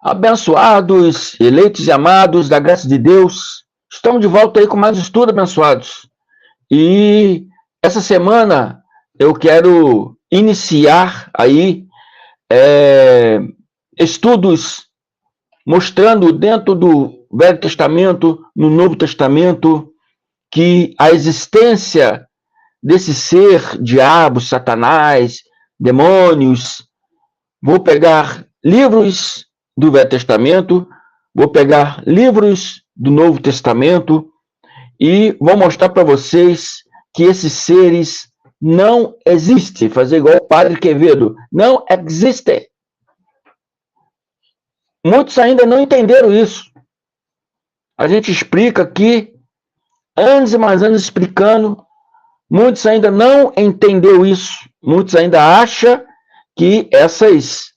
Abençoados, eleitos e amados da graça de Deus, estamos de volta aí com mais estudo, abençoados. E essa semana eu quero iniciar aí estudos mostrando dentro do Velho Testamento, no Novo Testamento, que a existência desse ser, diabo, Satanás, demônios. Vou pegar livros do Velho Testamento, vou pegar livros do Novo Testamento e vou mostrar para vocês que esses seres não existem. Fazer igual o Padre Quevedo, não existem. Muitos ainda não entenderam isso. A gente explica aqui, anos e mais anos explicando, muitos ainda não entenderam isso. Muitos ainda acham que essas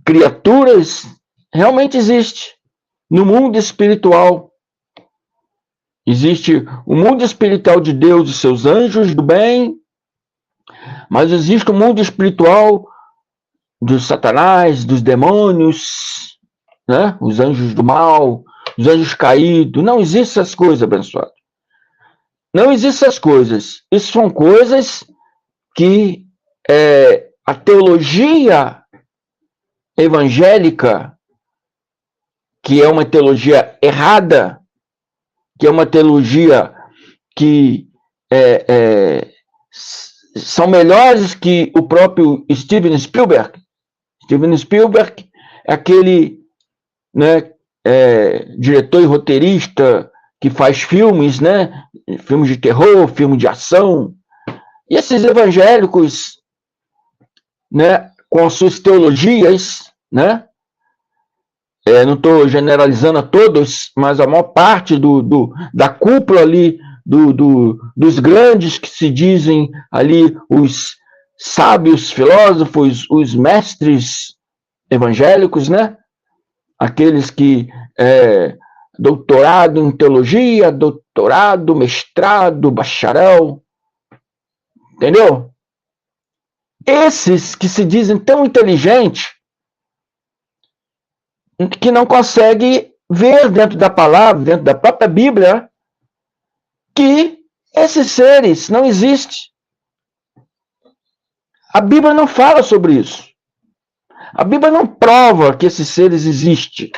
criaturas realmente existem no mundo espiritual. Existe o mundo espiritual de Deus e seus anjos do bem, mas existe o mundo espiritual dos Satanás, dos demônios, os anjos do mal, os anjos caídos. Não existem essas coisas, abençoado. Não existem essas coisas. Isso são coisas que a teologia evangélica, que é uma teologia errada, que é uma teologia que são melhores que o próprio Steven Spielberg. Steven Spielberg é aquele diretor e roteirista que faz filmes, filmes de terror, filmes de ação. E esses evangélicos, com as suas teologias, não estou generalizando a todos, mas a maior parte da cúpula ali, dos grandes que se dizem ali, os sábios filósofos, os mestres evangélicos, aqueles que doutorado em teologia, doutorado, mestrado, bacharel, entendeu? Esses que se dizem tão inteligentes, que não conseguem ver dentro da palavra, dentro da própria Bíblia, que esses seres não existem. A Bíblia não fala sobre isso. A Bíblia não prova que esses seres existem.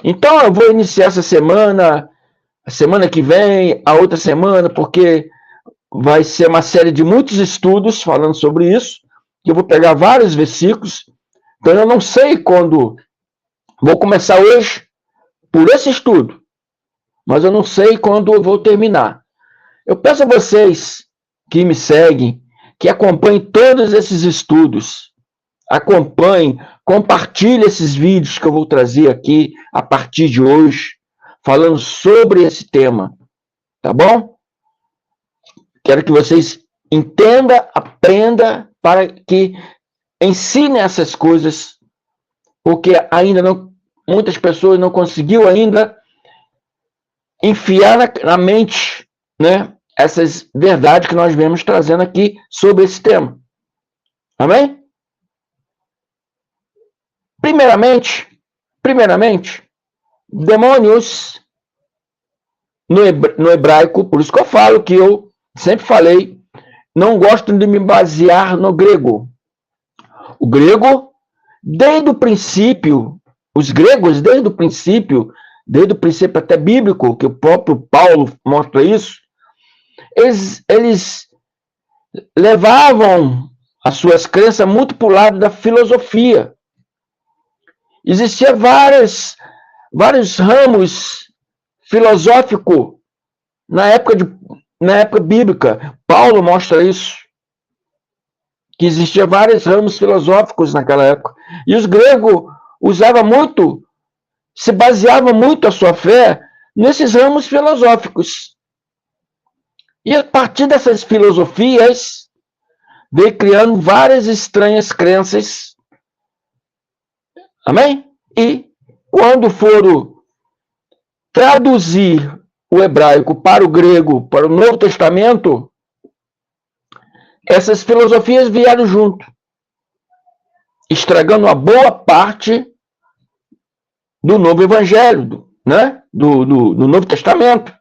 Então eu vou iniciar essa semana, a semana que vem, a outra semana, porque vai ser uma série de muitos estudos falando sobre isso, que eu vou pegar vários versículos. Então eu não sei quando. Vou começar hoje por esse estudo, mas eu não sei quando eu vou terminar. Eu peço a vocês que me seguem, que acompanhem todos esses estudos. Acompanhem, compartilhem esses vídeos que eu vou trazer aqui a partir de hoje, falando sobre esse tema. Tá bom? Quero que vocês entendam, aprendam, para que ensinem essas coisas, porque ainda não, muitas pessoas não conseguiu ainda enfiar na mente, essas verdades que nós vemos trazendo aqui sobre esse tema. Amém? Primeiramente, demônios no hebraico, por isso que eu falo que eu sempre falei, não gosto de me basear no grego. O grego, desde o princípio, os gregos, desde o princípio até bíblico, que o próprio Paulo mostra isso, eles levavam as suas crenças muito para o lado da filosofia. Existiam vários ramos filosóficos na época bíblica. Paulo mostra isso, que existiam vários ramos filosóficos naquela época. E os gregos se baseavam muito a sua fé nesses ramos filosóficos. E a partir dessas filosofias, veio criando várias estranhas crenças. Amém? E quando foram traduzir o hebraico para o grego, para o Novo Testamento, essas filosofias vieram junto, estragando uma boa parte do Novo Evangelho, né? do Novo Testamento.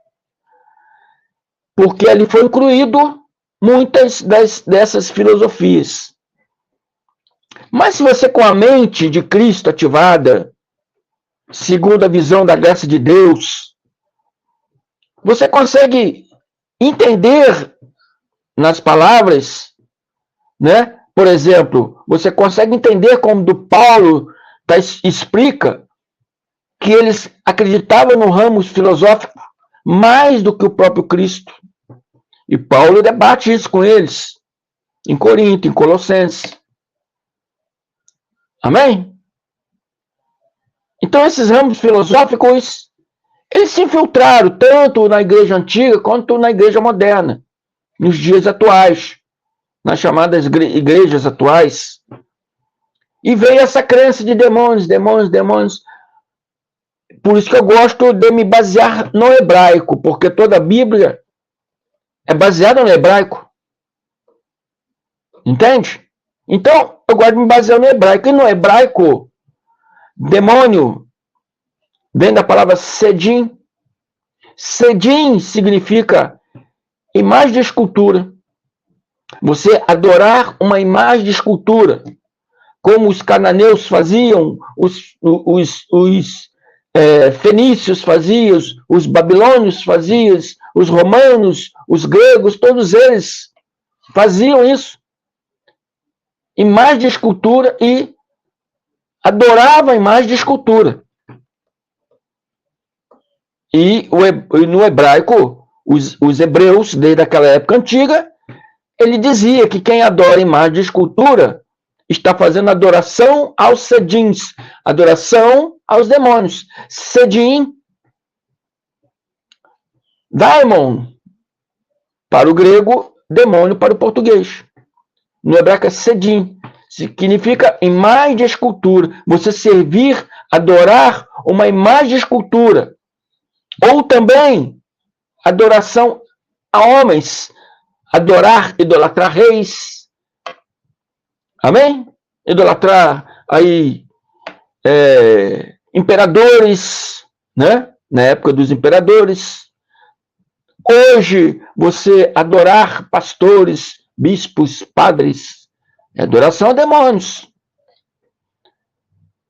Porque ali foi incluído muitas dessas filosofias. Mas se você, com a mente de Cristo ativada, segundo a visão da graça de Deus, você consegue entender nas palavras, né? Por exemplo, você consegue entender como do Paulo explica que eles acreditavam no ramo filosófico mais do que o próprio Cristo. E Paulo debate isso com eles, em Corinto, em Colossenses. Amém? Então, esses ramos filosóficos, eles se infiltraram tanto na igreja antiga quanto na igreja moderna, nos dias atuais, nas chamadas igrejas atuais. E veio essa crença de demônios, demônios, demônios. Por isso que eu gosto de me basear no hebraico, porque toda a Bíblia é baseada no hebraico. Entende? Então, eu gosto de me basear no hebraico. E no hebraico, demônio vem da palavra sedim. Sedim significa imagem de escultura. Você adorar uma imagem de escultura, como os cananeus faziam, os fenícios faziam, os babilônios faziam, os romanos, os gregos, todos eles faziam isso. Imagem de escultura e adoravam a imagem de escultura. E no hebraico, os hebreus, desde aquela época antiga, ele dizia que quem adora imagem de escultura está fazendo adoração aos sedins, adoração aos demônios. Sedim, daimon, para o grego, demônio para o português. No hebraico é sedim, significa imagem de escultura. Você servir, adorar uma imagem de escultura. Ou também adoração a homens, idolatrar reis. Amém? Idolatrar aí imperadores, né? Na época dos imperadores. Hoje, você adorar pastores, bispos, padres, é adoração a demônios.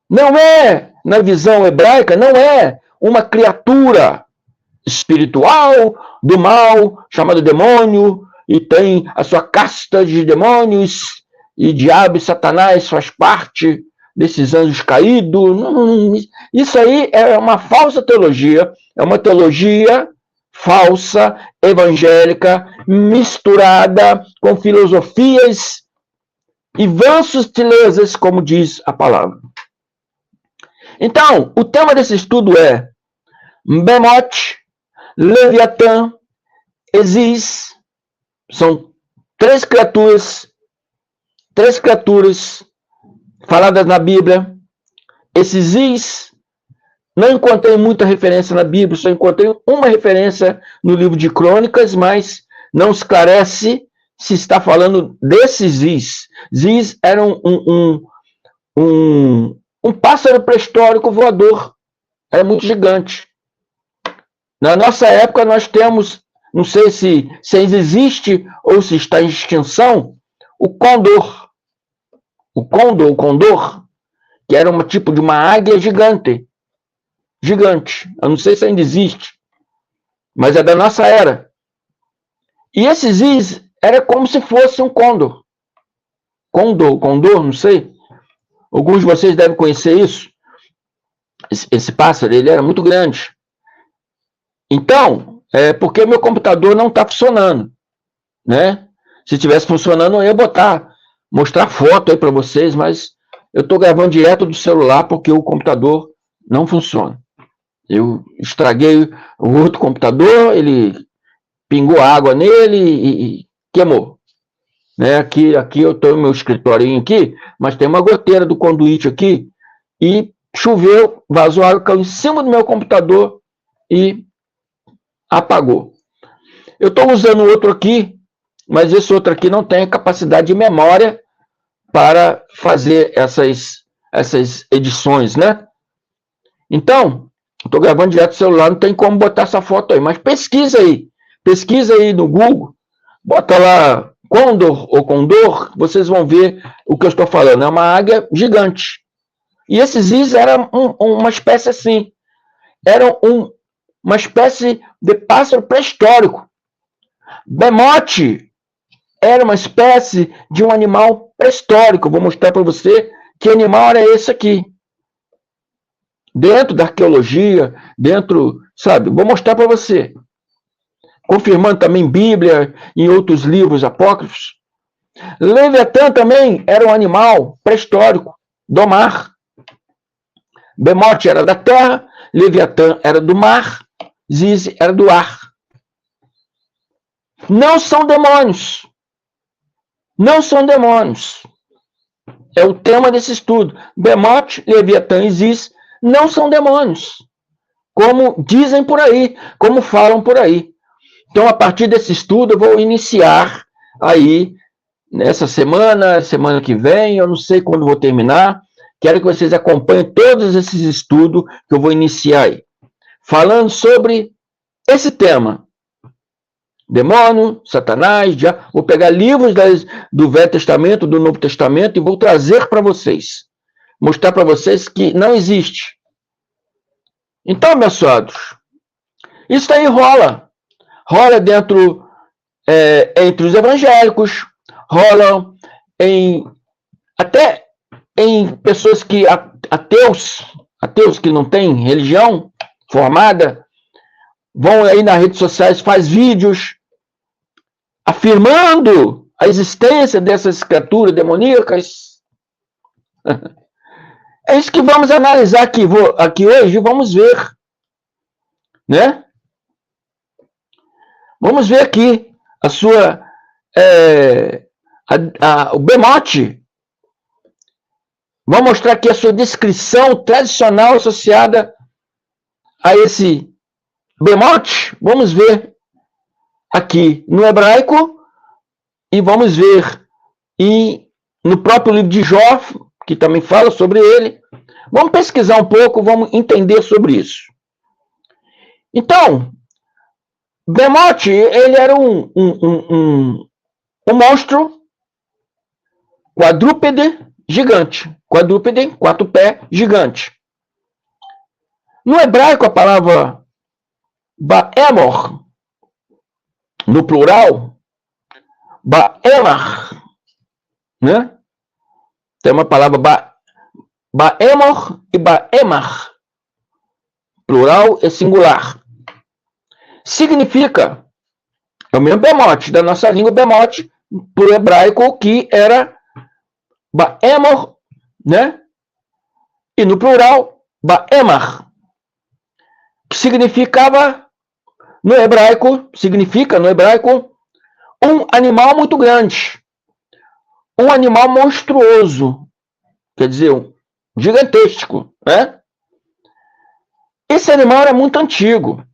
Não é, na visão hebraica, não é uma criatura espiritual do mal, chamado demônio, e tem a sua casta de demônios, e diabo e Satanás faz parte desses anjos caídos. Isso aí é uma falsa teologia, é uma teologia falsa, evangélica, misturada com filosofias e vãs sutilezas, como diz a palavra. Então, o tema desse estudo é Behemoth, Leviatã, Isis. São três criaturas faladas na Bíblia. Esses Isis, não encontrei muita referência na Bíblia, só encontrei uma referência no livro de Crônicas, mas não esclarece se está falando desses Isis. Isis era um pássaro pré-histórico voador, era muito gigante. Na nossa época nós temos, não sei se ainda existe ou se está em extinção, o condor. O condor, que era um tipo de uma águia gigante. Eu não sei se ainda existe, mas é da nossa era. E esse Isis era como se fosse um condor. Condor, não sei. Alguns de vocês devem conhecer isso. Esse pássaro, ele era muito grande. Então, porque meu computador não está funcionando, né? Se estivesse funcionando, eu ia mostrar foto aí para vocês, mas eu estou gravando direto do celular porque o computador não funciona. Eu estraguei o outro computador, ele pingou água nele e queimou. Né? Aqui eu estou no meu escritório aqui, mas tem uma goteira do conduíte aqui e choveu, vazou água, caiu em cima do meu computador e apagou. Eu estou usando outro aqui, mas esse outro aqui não tem capacidade de memória para fazer essas edições, né? Então, estou gravando direto do celular, não tem como botar essa foto aí, mas pesquisa aí no Google, bota lá Condor ou Condor, vocês vão ver o que eu estou falando, é uma águia gigante. E esse Ziz era uma espécie assim, era uma espécie de pássaro pré-histórico. Bemote era uma espécie de um animal pré-histórico. Vou mostrar para você que animal era esse aqui. Dentro da arqueologia, sabe? Vou mostrar para você. Confirmando também Bíblia e outros livros apócrifos. Leviatã também era um animal pré-histórico do mar. Bemote era da terra, Leviatã era do mar, Ziz era do ar. Não são demônios. Não são demônios. É o tema desse estudo. Bemote, Leviatã e Ziz não são demônios. Como dizem por aí, como falam por aí. Então, a partir desse estudo, eu vou iniciar aí, nessa semana que vem, eu não sei quando vou terminar. Quero que vocês acompanhem todos esses estudos que eu vou iniciar aí. Falando sobre esse tema. Demônio, Satanás, já vou pegar livros do Velho Testamento, do Novo Testamento e vou trazer para vocês. Mostrar para vocês que não existe. Então, abençoados, isso aí rola. Rola dentro, entre os evangélicos, rola até em pessoas que, ateus que não têm religião formada, vão aí nas redes sociais, faz vídeos afirmando a existência dessas criaturas demoníacas. É isso que vamos analisar aqui hoje, vamos ver, né? Vamos ver aqui a sua, o Bemote. Vou mostrar aqui a sua descrição tradicional associada a esse Bemote. Vamos ver aqui no hebraico e vamos ver no próprio livro de Jó, que também fala sobre ele. Vamos pesquisar um pouco, vamos entender sobre isso. Então, Bemote, ele era um monstro quadrúpede gigante. Quadrúpede, 4 pés, gigante. No hebraico, a palavra Baemor, no plural, Baemar, né? Tem uma palavra Baemor e Baemar. Plural e singular. Significa, é o mesmo Bemote, da nossa língua Bemote, por hebraico, que era Baemor, né? E no plural, Baemar, que significa no hebraico, um animal muito grande, um animal monstruoso, quer dizer, gigantesco, né? Esse animal era muito antigo.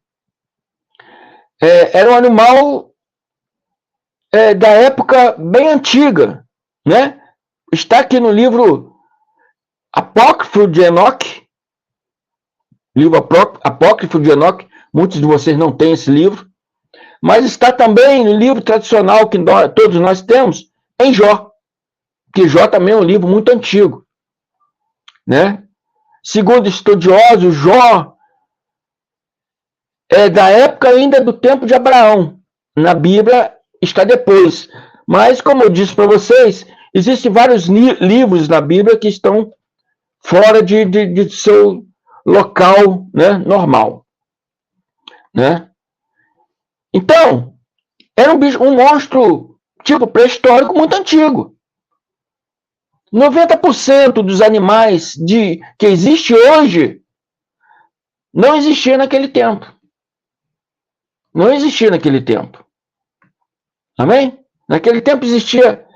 Era um animal da época bem antiga, né? Está aqui no livro Apócrifo de Enoque, livro Apócrifo de Enoque. Muitos de vocês não têm esse livro, mas está também no livro tradicional que todos nós temos, em Jó, que Jó também é um livro muito antigo, né? Segundo estudiosos, Jó é da época ainda do tempo de Abraão. Na Bíblia está depois. Mas, como eu disse para vocês, existem vários livros na Bíblia que estão fora de seu local, né, normal. Né? Então, era um monstro tipo pré-histórico muito antigo. 90% dos animais que existe hoje não existia naquele tempo. Não existia naquele tempo. Amém? Naquele tempo existia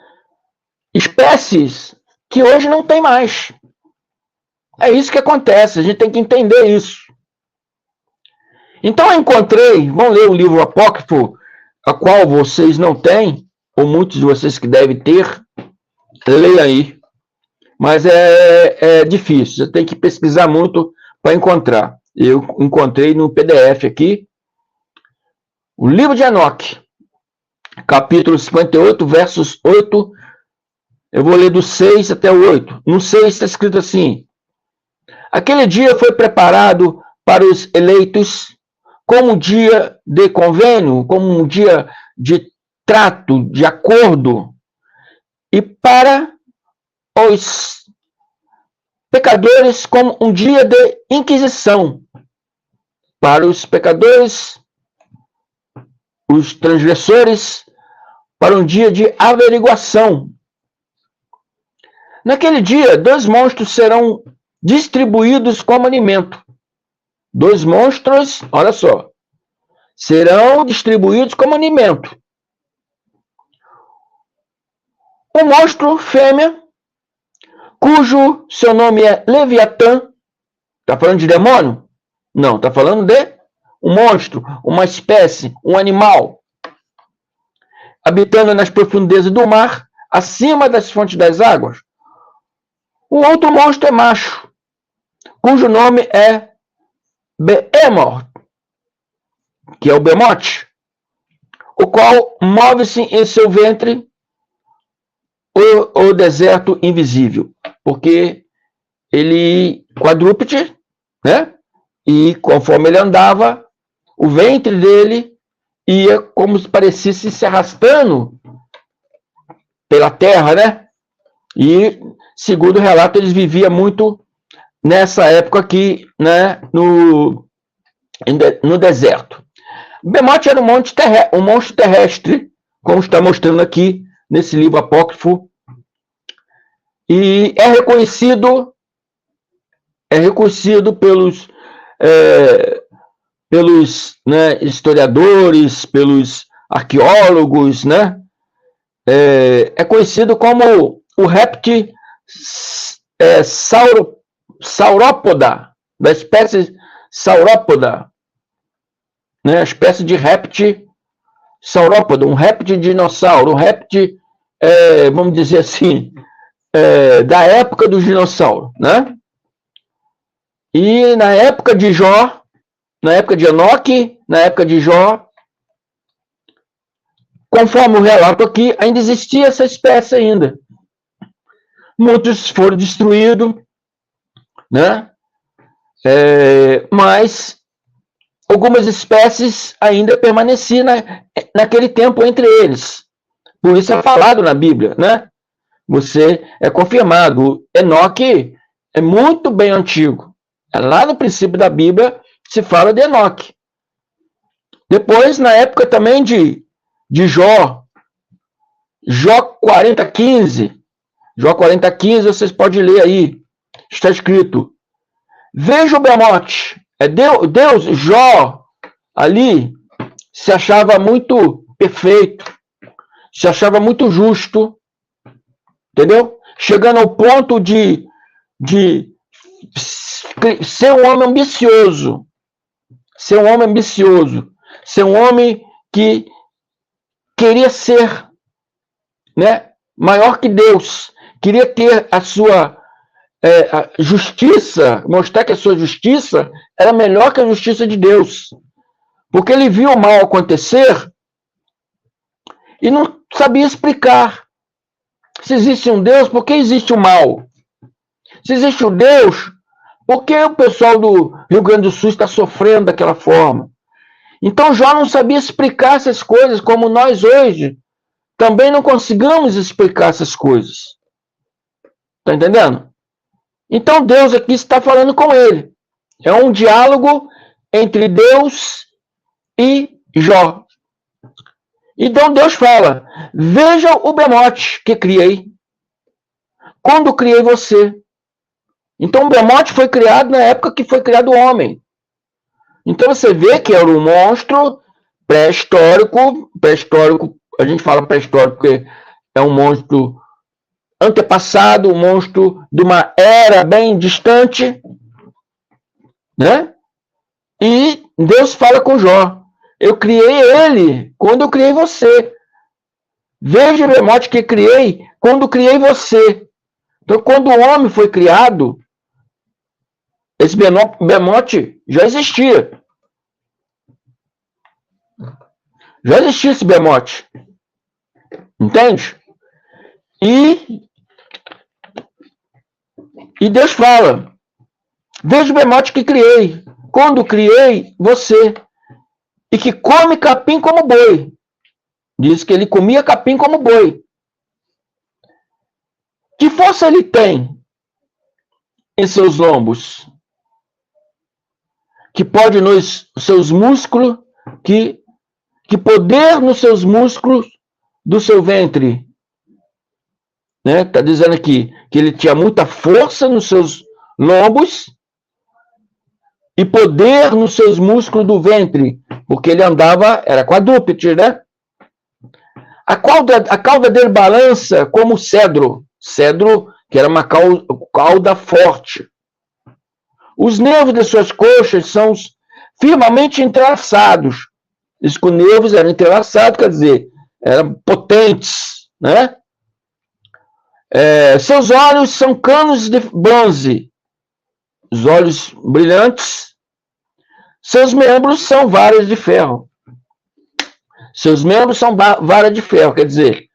espécies que hoje não tem mais. É isso que acontece, a gente tem que entender isso. Então eu encontrei, vão ler o livro Apócrifo, a qual vocês não têm, ou muitos de vocês que devem ter, leia aí. Mas é difícil, você tem que pesquisar muito para encontrar. Eu encontrei no PDF aqui, o livro de Enoque, capítulo 58, versos 8. Eu vou ler do 6 até o 8. No 6 está escrito assim: aquele dia foi preparado para os eleitos como um dia de convênio, como um dia de trato, de acordo, e para os pecadores como um dia de inquisição. Para os pecadores, os transgressores, para um dia de averiguação. Naquele dia, 2 monstros serão distribuídos como alimento. 2 monstros, olha só, serão distribuídos como alimento. Um monstro fêmea, cujo seu nome é Leviatã. Está falando de demônio? Não, está falando de um monstro, uma espécie, um animal, habitando nas profundezas do mar, acima das fontes das águas. O outro monstro é macho, cujo nome é Behemoth, que é o Bemote, o qual move-se em seu ventre o deserto invisível, porque ele quadrúpede, né? E conforme ele andava, o ventre dele ia como se parecesse se arrastando pela terra, né? E, segundo o relato, eles viviam muito nessa época aqui, né? No deserto. Bemote era um monstro terrestre, como está mostrando aqui nesse livro apócrifo, e é reconhecido pelos né, historiadores, pelos arqueólogos, né? É conhecido como o réptil saurópoda, da espécie saurópoda, né? A espécie de réptil saurópoda, um réptil dinossauro, um réptil, vamos dizer assim, da época do dinossauro, né? E na época de Jó, na época de Enoque, na época de Jó, conforme o relato aqui, ainda existia essa espécie ainda. Muitos foram destruídos, né? Mas algumas espécies ainda permaneciam naquele tempo entre eles. Por isso é falado na Bíblia, né? Você é confirmado. Enoque é muito bem antigo. Lá no princípio da Bíblia se fala de Enoque. Depois, na época também de Jó, Jó 40:15, Jó 40:15, vocês podem ler aí. Está escrito: veja o Bemote. Deus, Jó, ali, se achava muito perfeito, se achava muito justo, entendeu? Chegando ao ponto de ser um homem ambicioso, ser um homem que queria ser, né, maior que Deus, queria ter a sua a justiça, mostrar que a sua justiça era melhor que a justiça de Deus, porque ele viu o mal acontecer e não sabia explicar. Se existe um Deus, por que existe o mal? Se existe um Deus, por que o pessoal do Rio Grande do Sul está sofrendo daquela forma? Então Jó não sabia explicar essas coisas, como nós hoje também não conseguimos explicar essas coisas. Está entendendo? Então Deus aqui está falando com ele. É um diálogo entre Deus e Jó. Então Deus fala: veja o Bemote que criei, quando criei você. Então o Bemote foi criado na época que foi criado o homem. Então você vê que era um monstro pré-histórico, a gente fala pré-histórico porque é um monstro antepassado, um monstro de uma era bem distante, né? E Deus fala com Jó: eu criei ele quando eu criei você. Veja o Bemote que criei quando criei você. Então, quando o homem foi criado, Esse bemote já existia. Já existia esse bemote. Entende? E Deus fala, veja o bemote que criei. Quando criei você, e que come capim como boi. Diz que ele comia capim como boi. Que força ele tem em seus lombos? Que pode nos seus músculos, que poder nos seus músculos do seu ventre. Né? Está dizendo aqui que ele tinha muita força nos seus lombos e poder nos seus músculos do ventre, porque ele andava, era quadrúpede, né? A cauda dele balança como cedro, que era uma cauda forte. Os nervos de suas coxas são firmemente entrelaçados. Diz que os nervos eram entrelaçados, quer dizer, eram potentes, né? Seus olhos são canos de bronze, os olhos brilhantes. Seus membros são varas de ferro. Seus membros são varas de ferro, quer dizer,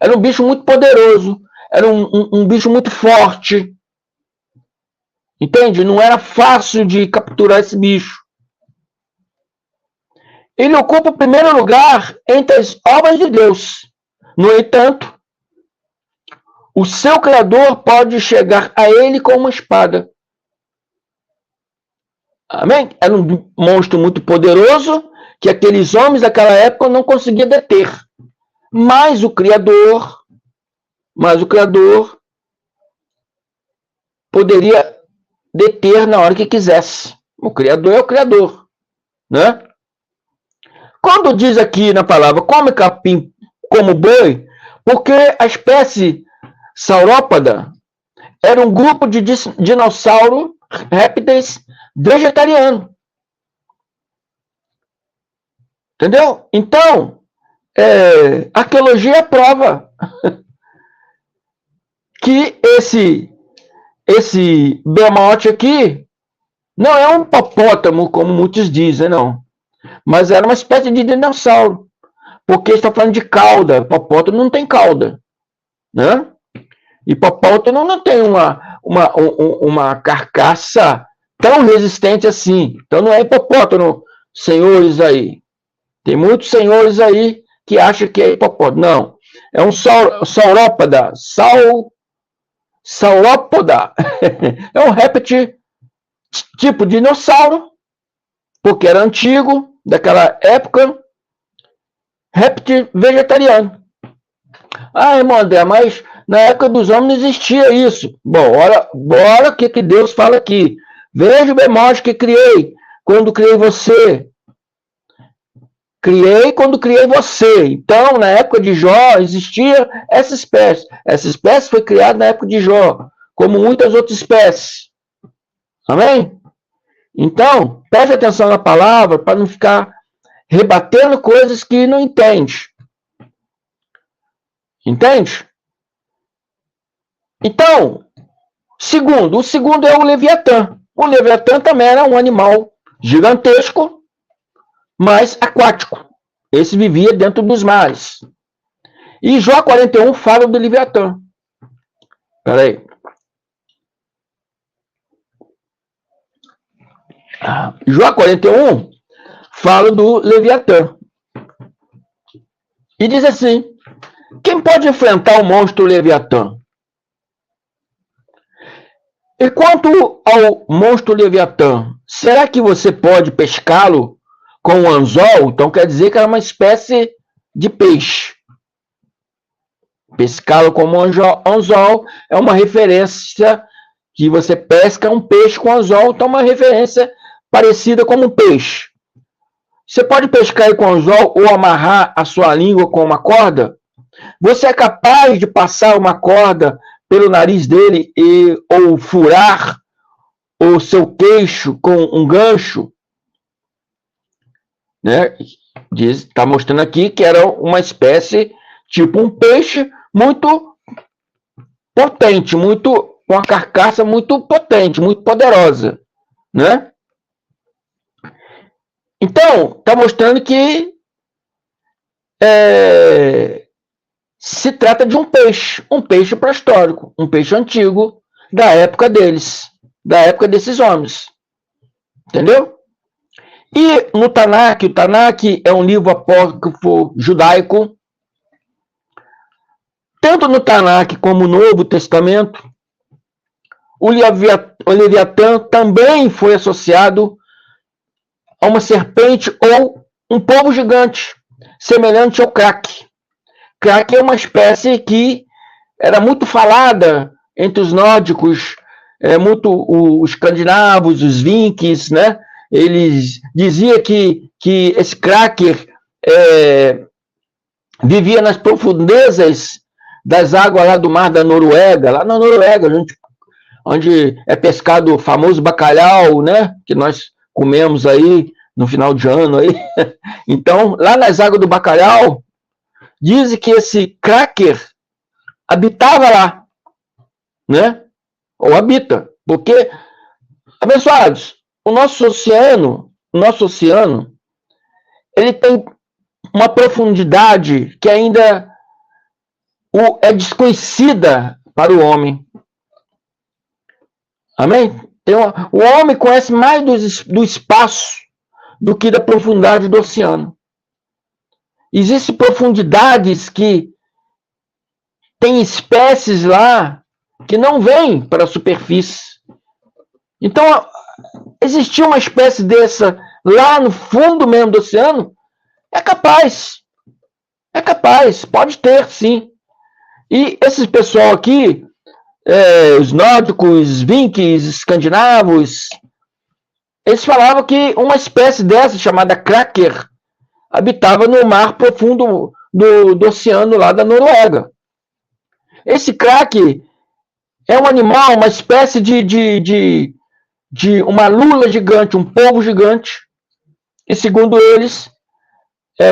era um bicho muito poderoso, era um bicho muito forte. Entende? Não era fácil de capturar esse bicho. Ele ocupa o primeiro lugar entre as obras de Deus. No entanto, o seu Criador pode chegar a ele com uma espada. Amém? Era um monstro muito poderoso que aqueles homens daquela época não conseguiam deter. Mas o Criador poderia deter na hora que quisesse. O Criador é o Criador, né? Quando diz aqui na palavra come capim como boi, porque a espécie saurópoda era um grupo de dinossauro répteis vegetariano. Entendeu? Então, a arqueologia prova que esse bemote aqui não é um hipopótamo, como muitos dizem, não. Mas era uma espécie de dinossauro. Porque está falando de cauda. Hipopótamo não tem cauda. Né? Hipopótamo não tem uma carcaça tão resistente assim. Então não é hipopótamo, senhores aí. Tem muitos senhores aí que acham que é hipopótamo. Não. É um saurópoda. Saurópoda. É um réptil tipo dinossauro, porque era antigo, daquela época, réptil vegetariano. Ah, irmão André, mas na época dos homens não existia isso. Bom, bora o que Deus fala aqui. Veja o bemote que criei quando criei você. Criei quando criei você. Então, na época de Jó, existia essa espécie. Essa espécie foi criada na época de Jó, como muitas outras espécies. Amém? Então, preste atenção na palavra para não ficar rebatendo coisas que não entende. Entende? Então, o segundo é o Leviatã. O Leviatã também era um animal gigantesco, mas aquático. Esse vivia dentro dos mares. E Jó 41 fala do Leviatã. Espera aí. Jó 41 fala do Leviatã. E diz assim: quem pode enfrentar o monstro Leviatã? E quanto ao monstro Leviatã, será que você pode pescá-lo com um anzol? Então quer dizer que era uma espécie de peixe. Pescá-lo como um anzol é uma referência que você pesca um peixe com anzol, então é uma referência parecida como um peixe. Você pode pescar com anzol ou amarrar a sua língua com uma corda? Você é capaz de passar uma corda pelo nariz dele ou furar o seu queixo com um gancho? Né? Está mostrando aqui que era uma espécie, tipo um peixe, muito potente, com uma carcaça muito potente, muito poderosa. né? Então, está mostrando que se trata de um peixe pré-histórico, um peixe antigo, da época deles, da época desses homens. Entendeu? E no Tanakh, o Tanakh é um livro apócrifo judaico. Tanto no Tanakh como no Novo Testamento, o Leviatã também foi associado a uma serpente ou um polvo gigante, semelhante ao Krak. Krak é uma espécie que era muito falada entre os nórdicos, os escandinavos, os vikings, né? Eles diziam que esse Kraker vivia nas profundezas das águas lá do mar da Noruega, lá na Noruega, onde é pescado o famoso bacalhau, né? Que nós comemos aí no final de ano aí. Então, lá nas águas do bacalhau, dizem que esse Kraker habitava lá, né? Ou habita, porque, abençoados, o nosso oceano, ele tem uma profundidade que ainda é desconhecida para o homem. Amém? O homem conhece mais do espaço do que da profundidade do oceano. Existem profundidades que tem espécies lá que não vêm para a superfície. Então, existir uma espécie dessa lá no fundo mesmo do oceano, é capaz, pode ter, sim. E esse pessoal aqui, os nórdicos, vikings, escandinavos, eles falavam que uma espécie dessa, chamada Kraker, habitava no mar profundo do oceano lá da Noruega. Esse Kraker é um animal, uma espécie de uma lula gigante, um polvo gigante. E segundo eles,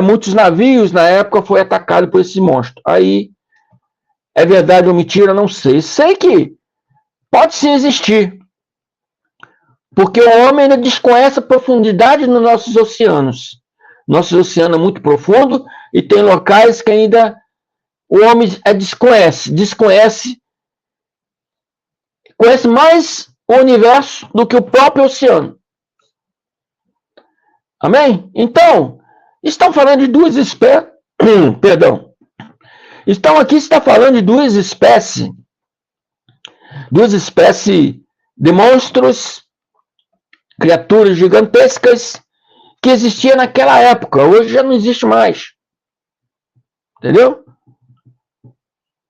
muitos navios na época foram atacados por esse monstro. Aí, é verdade ou mentira, não sei. Sei que pode sim existir. Porque o homem ainda desconhece a profundidade nos nossos oceanos. Nosso oceano é muito profundo e tem locais que ainda o homem conhece mais o universo do que o próprio oceano. Amém? Então, estão falando de duas espécies. Perdão. Então, aqui está falando de duas espécies de monstros, criaturas gigantescas que existiam naquela época. Hoje já não existe mais. Entendeu?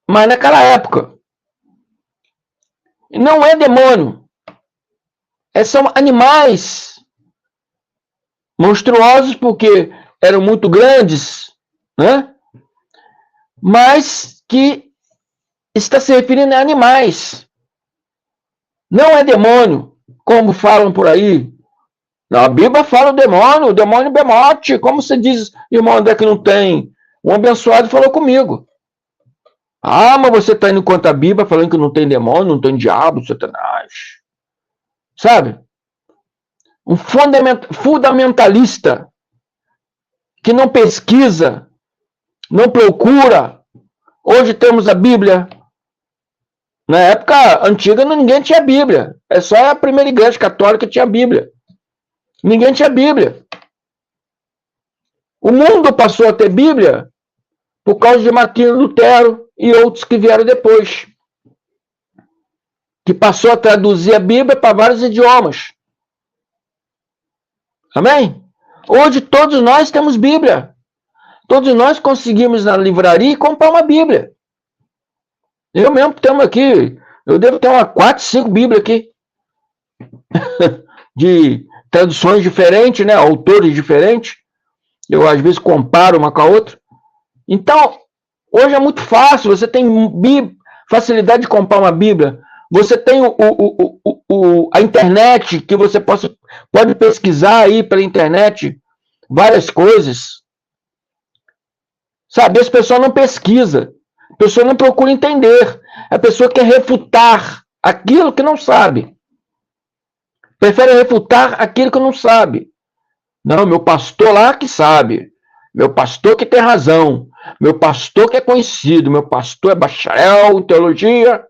Mas naquela época. Não é demônio. São animais monstruosos porque eram muito grandes, né? Mas que está se referindo a animais. Não é demônio, como falam por aí. A Bíblia fala o demônio bemote. Como você diz, irmão André, que não tem? Um abençoado falou comigo. Ah, mas você está indo contra a Bíblia falando que não tem demônio, não tem diabo, Satanás. Sabe? Um fundamentalista que não pesquisa, não procura. Hoje temos a Bíblia. Na época antiga ninguém tinha Bíblia. É só a primeira igreja católica que tinha Bíblia. Ninguém tinha Bíblia. O mundo passou a ter Bíblia por causa de Martinho Lutero e outros que vieram depois. Que passou a traduzir a Bíblia para vários idiomas. Amém? Hoje todos nós temos Bíblia. Todos nós conseguimos na livraria comprar uma Bíblia. Eu mesmo tenho aqui, eu devo ter uma 4, 5 Bíblias aqui. De traduções diferentes, né? Autores diferentes. Eu às vezes comparo uma com a outra. Então, hoje é muito fácil. Você tem facilidade de comprar uma Bíblia. Você tem a internet, que você pode pesquisar aí pela internet várias coisas. Sabe, as pessoas não pesquisam. A pessoa não procura entender. A pessoa quer refutar aquilo que não sabe. Preferem refutar aquilo que não sabe. Não, meu pastor lá que sabe. Meu pastor que tem razão. Meu pastor que é conhecido. Meu pastor é bacharel em teologia.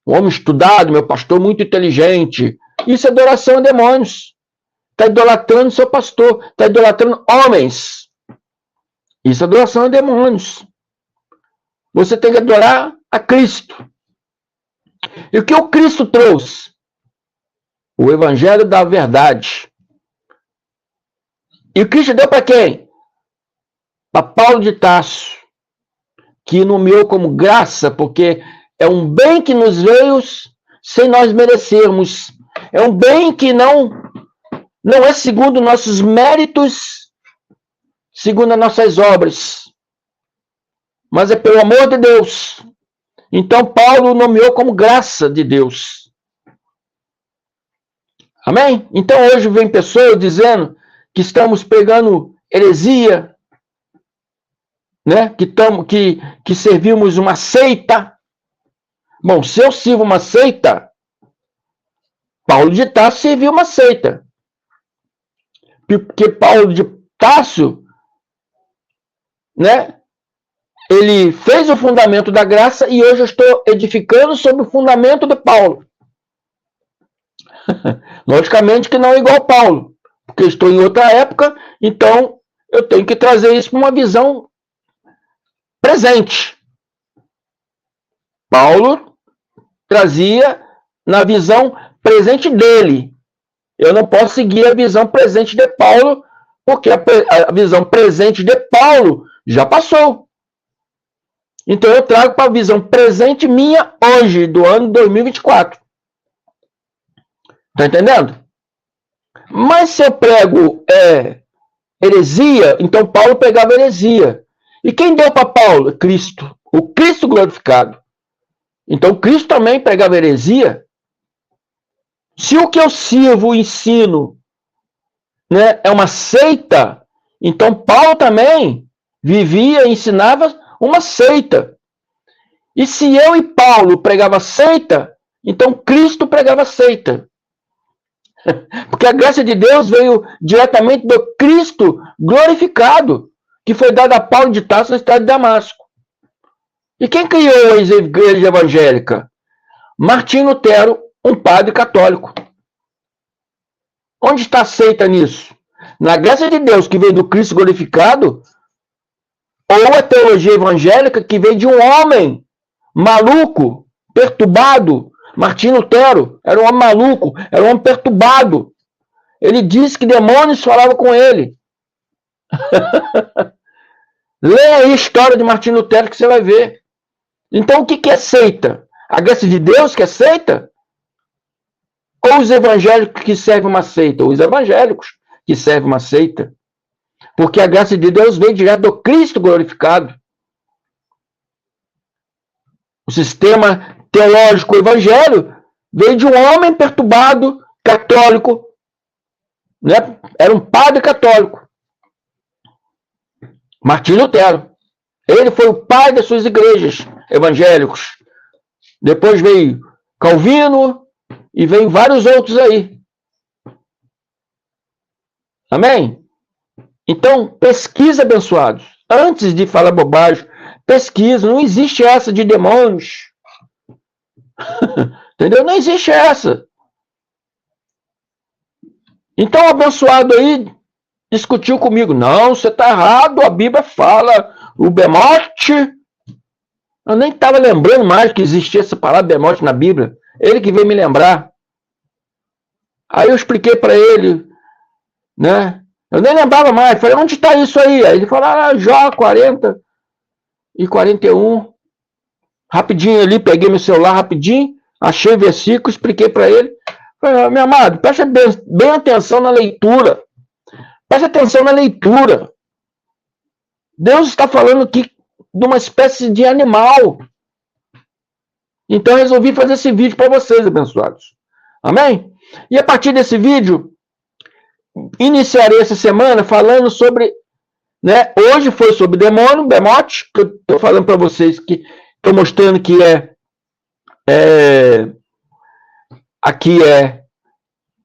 Um homem estudado. Meu pastor muito inteligente. Isso é adoração a demônios. Está idolatrando seu pastor. Está idolatrando homens. Isso é adoração a demônios. Você tem que adorar a Cristo. E o que o Cristo trouxe? O Evangelho da verdade. E o Cristo deu para quem? Para Paulo de Tarso, que nomeou como graça, porque é um bem que nos veio sem nós merecermos. É um bem que não é segundo nossos méritos, segundo as nossas obras, mas é pelo amor de Deus. Então Paulo nomeou como graça de Deus. Amém? Então hoje vem pessoas dizendo que estamos pregando heresia, né? Que servimos uma seita. Bom, se eu sirvo uma seita, Paulo de Tarso serviu uma seita. Porque Paulo de Tarso, né? Ele fez o fundamento da graça e hoje eu estou edificando sobre o fundamento de Paulo. Logicamente que não é igual Paulo, porque estou em outra época, então eu tenho que trazer isso para uma visão presente. Paulo trazia na visão presente dele. Eu não posso seguir a visão presente de Paulo, porque a visão presente de Paulo já passou. Então eu trago para a visão presente minha hoje, do ano 2024. Tá entendendo? Mas se eu prego heresia, então Paulo pegava heresia. E quem deu para Paulo? Cristo. O Cristo glorificado. Então Cristo também pregava heresia. Se o que eu sirvo, ensino, né, é uma seita, então Paulo também vivia e ensinava uma seita. E se eu e Paulo pregava seita, então Cristo pregava seita. Porque a graça de Deus veio diretamente do Cristo glorificado, que foi dado a Paulo de Tarso na cidade de Damasco. E quem criou a igreja evangélica? Martinho Lutero, um padre católico. Onde está a seita nisso? Na graça de Deus que veio do Cristo glorificado, ou a teologia evangélica que veio de um homem maluco, perturbado. Martinho Lutero era um homem maluco, era um homem perturbado. Ele disse que demônios falavam com ele. Leia aí a história de Martinho Lutero que você vai ver. Então o que é seita? A graça de Deus que é seita? Ou os evangélicos que servem uma seita? Os evangélicos que servem uma seita. Porque a graça de Deus veio direto do Cristo glorificado. O sistema teológico evangelho veio de um homem perturbado, católico, né? Era um padre católico. Martinho Lutero. Ele foi o pai das suas igrejas evangélicos. Depois veio Calvino e veio vários outros aí. Amém? Então, pesquisa, abençoados. Antes de falar bobagem, pesquisa. Não existe essa de demônios. Entendeu? Não existe essa. Então, o abençoado aí discutiu comigo. Não, você está errado. A Bíblia fala o bemote. Eu nem estava lembrando mais que existia essa palavra bemote na Bíblia. Ele que veio me lembrar. Aí eu expliquei para ele, né? Eu nem lembrava mais. Falei, onde está isso aí? Aí ele falou, Jó 40 e 41. Rapidinho ali, peguei meu celular rapidinho, achei o versículo, expliquei para ele. Falei, meu amado, preste bem atenção na leitura. Preste atenção na leitura. Deus está falando aqui de uma espécie de animal. Então eu resolvi fazer esse vídeo para vocês, abençoados. Amém? E a partir desse vídeo, iniciarei essa semana falando sobre, né? Hoje foi sobre demônio, bemote, que eu estou falando para vocês, que estou mostrando que aqui é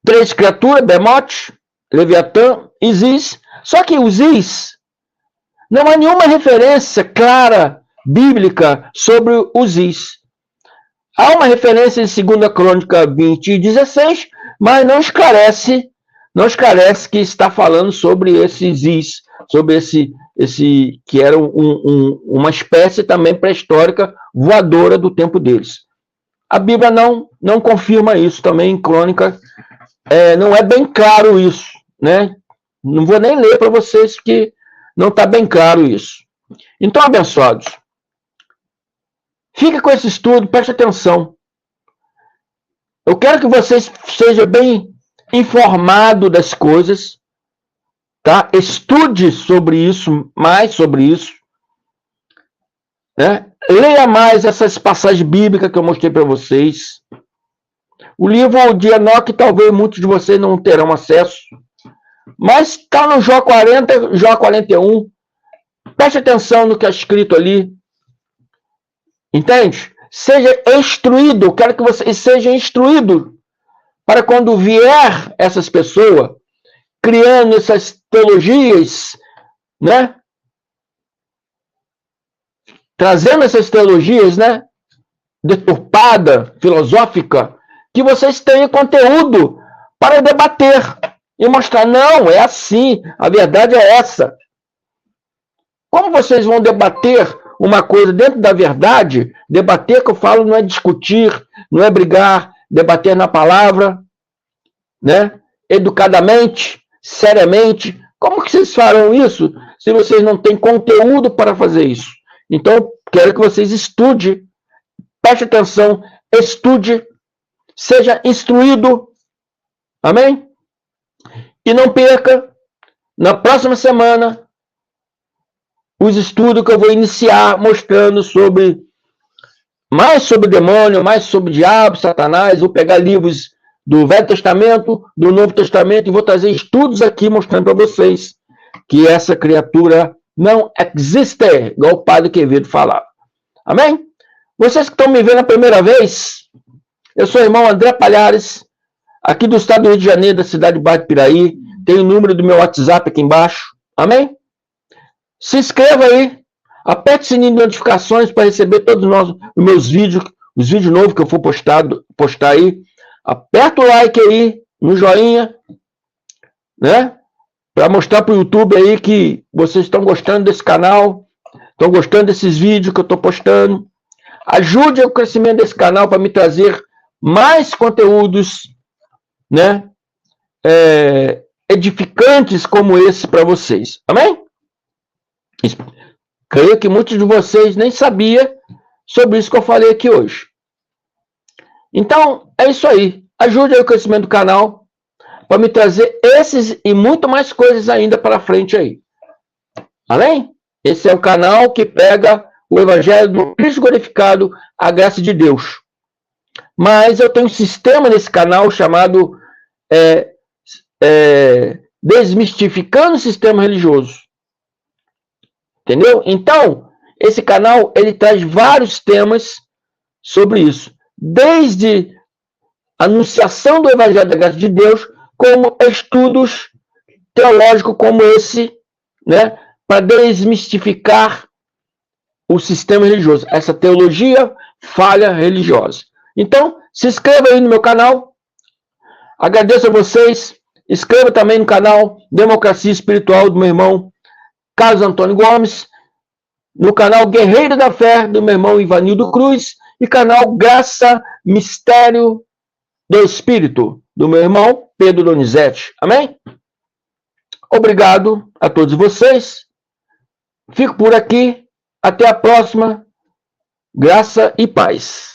três criaturas, Bemote, Leviatã, Isis. Só que o Isis, não há nenhuma referência clara, bíblica, sobre o Isis. Há uma referência em 2 Crônica 20:16, mas não esclarece que está falando sobre esse Isis, sobre esse que era uma espécie também pré-histórica voadora do tempo deles. A Bíblia não confirma isso também em Crônica, não é bem claro isso, né? Não vou nem ler para vocês que não está bem claro isso. Então, abençoados, fica com esse estudo, preste atenção. Eu quero que vocês sejam bem informados das coisas, tá? Estude sobre isso, mais sobre isso, né? Leia mais essas passagens bíblicas que eu mostrei para vocês. O livro de Enoque, talvez muitos de vocês não terão acesso, mas está no Jó 40, Jó 41. Preste atenção no que é escrito ali. Entende? Seja instruído, eu quero que vocês sejam instruídos para quando vier essas pessoas criando essas teologias, né? Trazendo essas teologias, né? Deturpada, filosófica, que vocês tenham conteúdo para debater e mostrar, não, é assim, a verdade é essa. Como vocês vão debater uma coisa dentro da verdade? Debater, que eu falo, não é discutir, não é brigar, debater na palavra, né? Educadamente, seriamente. Como que vocês farão isso se vocês não têm conteúdo para fazer isso? Então, quero que vocês estudem, preste atenção, estude, seja instruído, amém? E não perca, na próxima semana, os estudos que eu vou iniciar mostrando mais sobre demônio, mais sobre diabo, Satanás. Vou pegar livros do Velho Testamento, do Novo Testamento, e vou trazer estudos aqui mostrando para vocês que essa criatura não existe, igual o padre Quevedo falava. Amém? Vocês que estão me vendo a primeira vez, eu sou o irmão André Palhares, aqui do estado do Rio de Janeiro, da cidade de Barra do Piraí. Tem o número do meu WhatsApp aqui embaixo. Amém? Se inscreva aí, aperte o sininho de notificações para receber todos os meus vídeos, os vídeos novos que eu for postar aí. Aperta o like aí, no joinha, né? Para mostrar para o YouTube aí que vocês estão gostando desse canal, estão gostando desses vídeos que eu estou postando. Ajude o crescimento desse canal para me trazer mais conteúdos, né? Edificantes como esse para vocês. Amém? Creio que muitos de vocês nem sabiam sobre isso que eu falei aqui hoje. Então, é isso aí. Ajude aí o crescimento do canal para me trazer esses e muito mais coisas ainda para frente aí. Além, esse é o canal que pega o Evangelho do Cristo glorificado, a graça de Deus. Mas eu tenho um sistema nesse canal chamado Desmistificando o Sistema Religioso. Entendeu? Então, esse canal, ele traz vários temas sobre isso. Desde a anunciação do Evangelho da Graça de Deus, como estudos teológicos como esse, né? Para desmistificar o sistema religioso. Essa teologia falha religiosa. Então, se inscreva aí no meu canal. Agradeço a vocês. Inscreva também no canal Democracia Espiritual do meu irmão Carlos Antônio Gomes, no canal Guerreiro da Fé, do meu irmão Ivanildo Cruz, e canal Graça, Mistério do Espírito, do meu irmão Pedro Donizete. Amém? Obrigado a todos vocês. Fico por aqui. Até a próxima. Graça e paz.